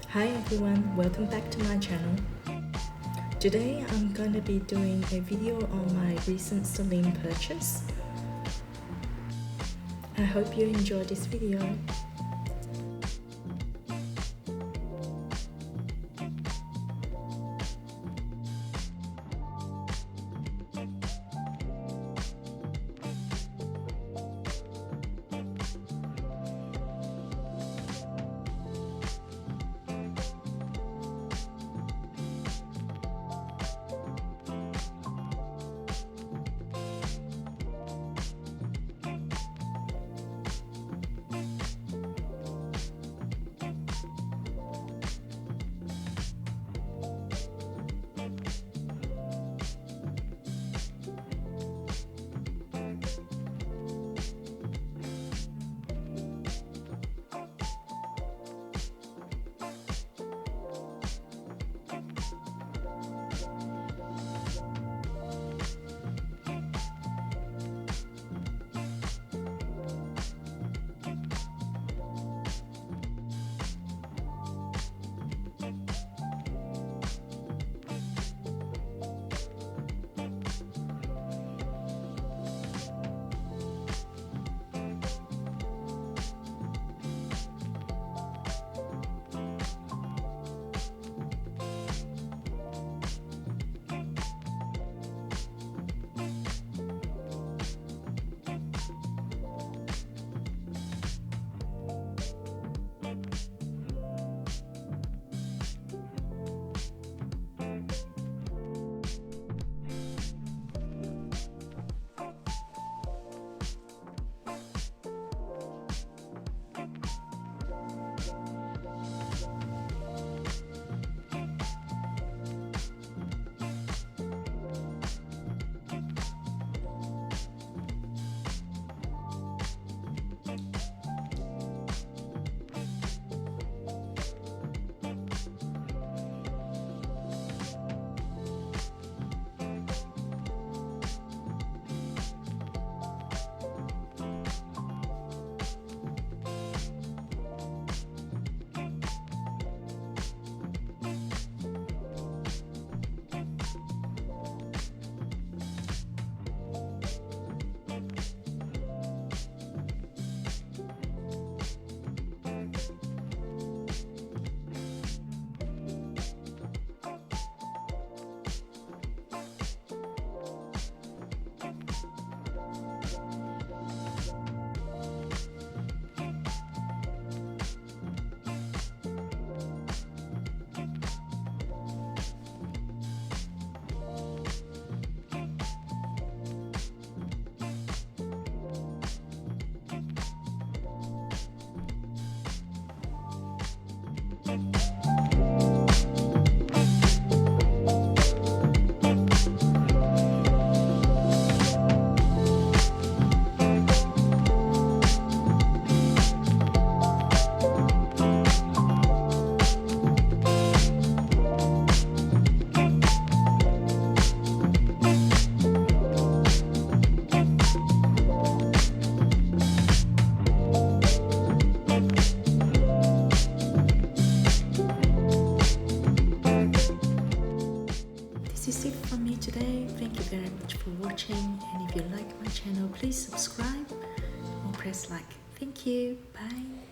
Hi everyone, welcome back to my channel. Today I'm going to be doing a video on my recent Celine purchase. I hope you enjoy this video. This is it from me today. Thank you very much for watching, and if you like my channel, please subscribe or press like. Thank you. Bye.